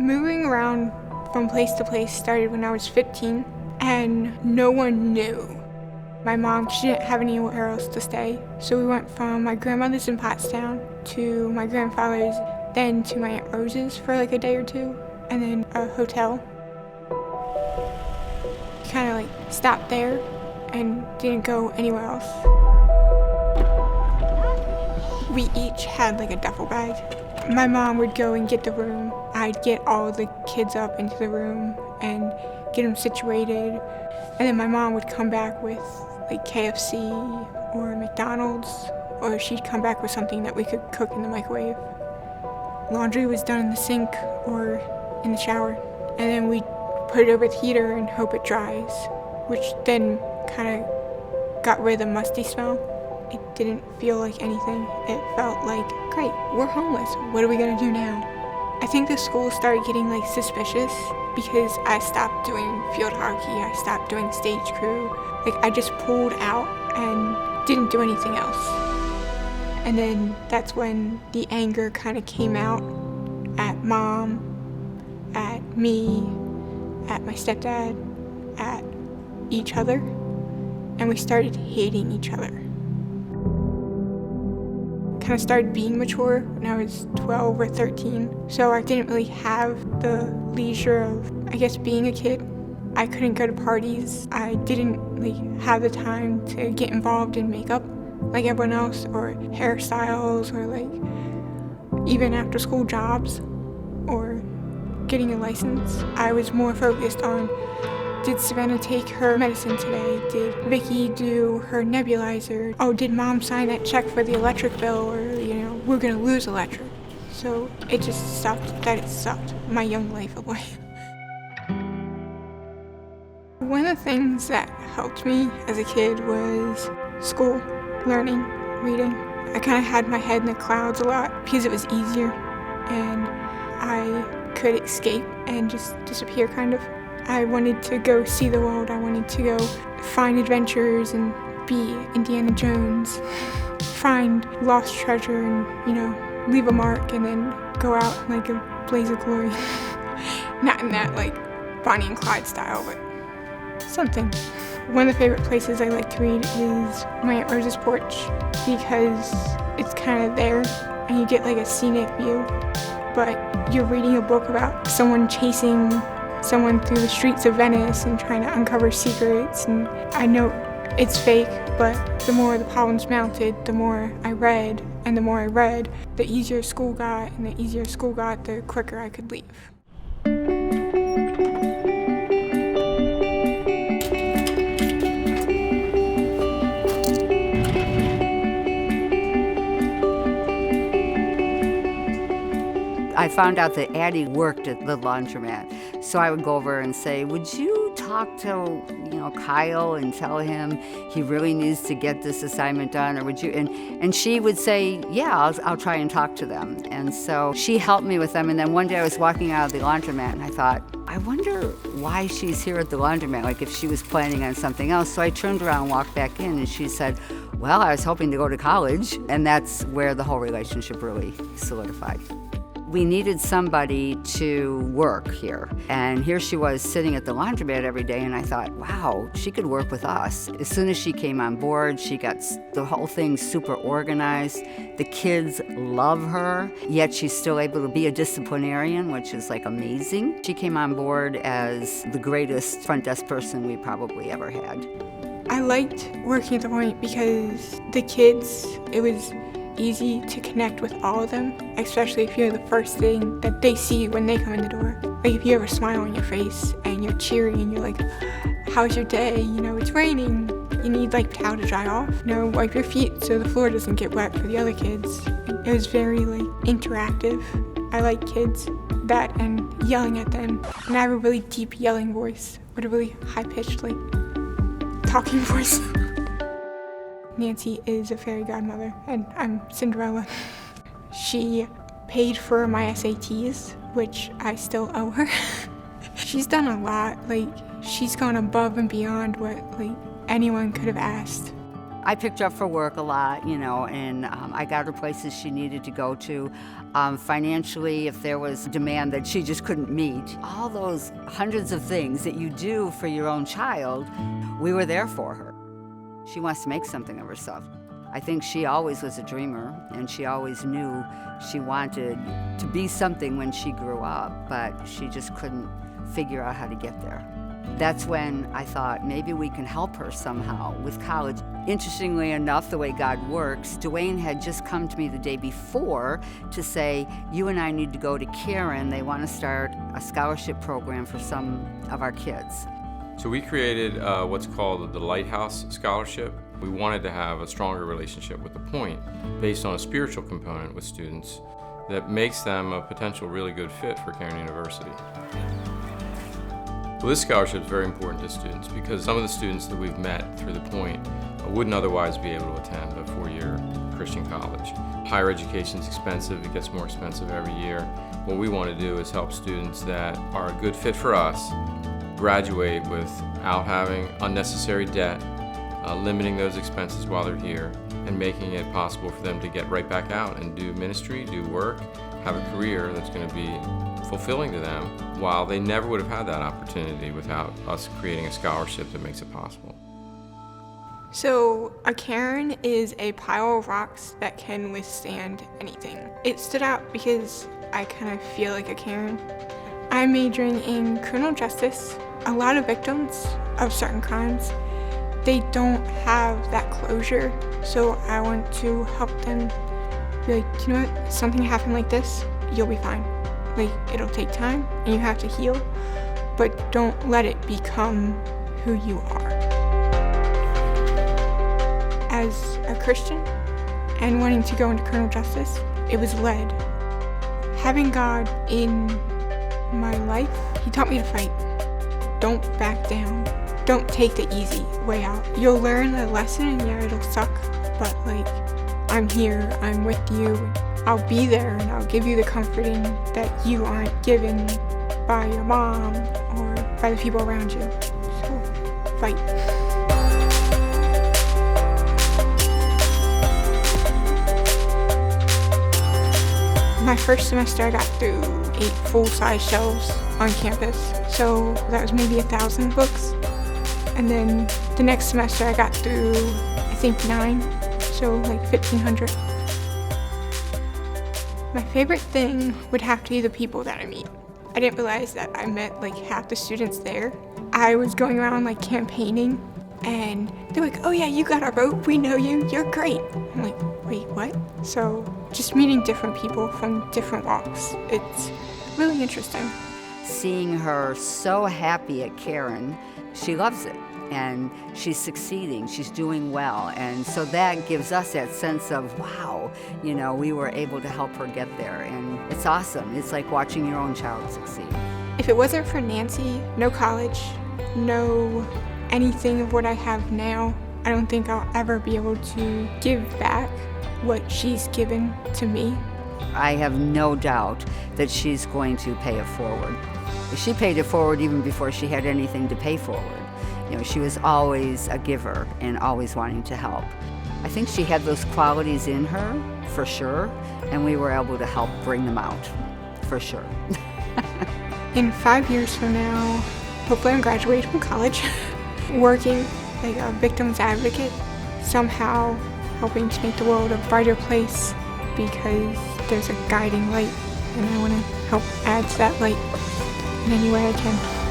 Moving around from place to place started when I was 15, and no one knew. My mom, she didn't have anywhere else to stay, so we went from my grandmother's in Pottstown to my grandfather's, then to my Aunt Rose's for like a day or two, and then a hotel. Kind of like stopped there and didn't go anywhere else. We each had like a duffel bag. My mom would go and get the room. I'd get all the kids up into the room and get them situated. And then my mom would come back with like KFC or McDonald's, or she'd come back with something that we could cook in the microwave. Laundry was done in the sink or in the shower. And then we'd put it over the heater and hope it dries, which then kind of got rid of the musty smell. It didn't feel like anything. It felt like, great, we're homeless. What are we gonna do now? I think the school started getting like suspicious because I stopped doing field hockey, I stopped doing stage crew. Like I just pulled out and didn't do anything else. And then that's when the anger kind of came out at Mom, at me, at my stepdad, at each other, and we started hating each other. Kind of started being mature when I was 12 or 13, so I didn't really have the leisure of, I guess, being a kid. I couldn't go to parties. I didn't have the time to get involved in makeup like everyone else, or hairstyles, or even after school jobs, or getting a license. I was more focused on, did Savannah take her medicine today? Did Vicky do her nebulizer? Oh, did Mom sign that check for the electric bill? Or, we're gonna lose electric. So it just sucked my young life away. One of the things that helped me as a kid was school, learning, reading. I kind of had my head in the clouds a lot because it was easier and I could escape and just disappear kind of. I wanted to go see the world. I wanted to go find adventures and be Indiana Jones, find lost treasure and, leave a mark and then go out like a blaze of glory. Not in that Bonnie and Clyde style, but something. One of the favorite places I like to read is my Aunt Rose's porch because it's kind of there and you get a scenic view, but you're reading a book about someone chasing someone through the streets of Venice and trying to uncover secrets. And I know it's fake, but the more the problems mounted, the more I read, and the more I read, the easier school got, and the easier school got, the quicker I could leave. I found out that ADDY worked at the laundromat, so I would go over and say, would you talk to, Kyle and tell him he really needs to get this assignment done, or would you? And she would say, yeah, I'll try and talk to them. And so she helped me with them. And then one day I was walking out of the laundromat and I thought, I wonder why she's here at the laundromat, if she was planning on something else. So I turned around and walked back in and she said, well, I was hoping to go to college. And that's where the whole relationship really solidified. We needed somebody to work here. And here she was sitting at the laundromat every day, and I thought, wow, she could work with us. As soon as she came on board, she got the whole thing super organized. The kids love her, yet she's still able to be a disciplinarian, which is amazing. She came on board as the greatest front desk person we probably ever had. I liked working at the Point because the kids, it was easy to connect with all of them, especially if you're the first thing that they see when they come in the door. If you have a smile on your face and you're cheery and you're like, how's your day? It's raining. You need towel to dry off. Wipe your feet so the floor doesn't get wet for the other kids. It was very interactive. I like kids, that and yelling at them. And I have a really deep yelling voice with a really high-pitched talking voice. Nancy is a fairy godmother, and I'm Cinderella. She paid for my SATs, which I still owe her. She's done a lot. She's gone above and beyond what anyone could have asked. I picked her up for work a lot, and I got her places she needed to go to. Financially, if there was demand that she just couldn't meet, all those hundreds of things that you do for your own child, we were there for her. She wants to make something of herself. I think she always was a dreamer, and she always knew she wanted to be something when she grew up, but she just couldn't figure out how to get there. That's when I thought maybe we can help her somehow with college. Interestingly enough, the way God works, Dwayne had just come to me the day before to say, you and I need to go to Karen. They want to start a scholarship program for some of our kids. So we created what's called the Lighthouse Scholarship. We wanted to have a stronger relationship with the Point based on a spiritual component with students that makes them a potential really good fit for Karen University. Well, this scholarship is very important to students because some of the students that we've met through the Point wouldn't otherwise be able to attend a four-year Christian college. Higher education is expensive, it gets more expensive every year. What we want to do is help students that are a good fit for us graduate without having unnecessary debt, limiting those expenses while they're here, and making it possible for them to get right back out and do ministry, do work, have a career that's going to be fulfilling to them, while they never would have had that opportunity without us creating a scholarship that makes it possible. So a cairn is a pile of rocks that can withstand anything. It stood out because I kind of feel like a cairn. I'm majoring in criminal justice. A lot of victims of certain crimes, they don't have that closure, so I want to help them be like, you know what, something happened like this, you'll be fine. Like, it'll take time and you have to heal, but don't let it become who you are. As a Christian and wanting to go into criminal justice, it was led. Having God in my life, He taught me to fight. Don't back down. Don't take the easy way out. You'll learn the lesson and yeah, it'll suck, but like, I'm here, I'm with you. I'll be there and I'll give you the comforting that you aren't given by your mom or by the people around you. So, fight. My first semester I got through 8 full-size shelves on campus, so that was maybe 1,000 books. And then the next semester I got through, I think 9, so like 1,500. My favorite thing would have to be the people that I meet. I didn't realize that I met like half the students there. I was going around like campaigning and they're like, oh yeah, you got our vote, we know you, you're great. I'm like, wait, what? So just meeting different people from different walks, it's really interesting. Seeing her so happy at Karen, she loves it. And she's succeeding, she's doing well. And so that gives us that sense of, wow, we were able to help her get there. And it's awesome. It's like watching your own child succeed. If it wasn't for Nancy, no college, no anything of what I have now, I don't think I'll ever be able to give back what she's given to me. I have no doubt that she's going to pay it forward. She paid it forward even before she had anything to pay forward. She was always a giver and always wanting to help. I think she had those qualities in her, for sure, and we were able to help bring them out, for sure. In 5 years from now, hopefully I'm graduating from college, working like a victim's advocate, somehow helping to make the world a brighter place because there's a guiding light, and I want to help add to that light in any way I can.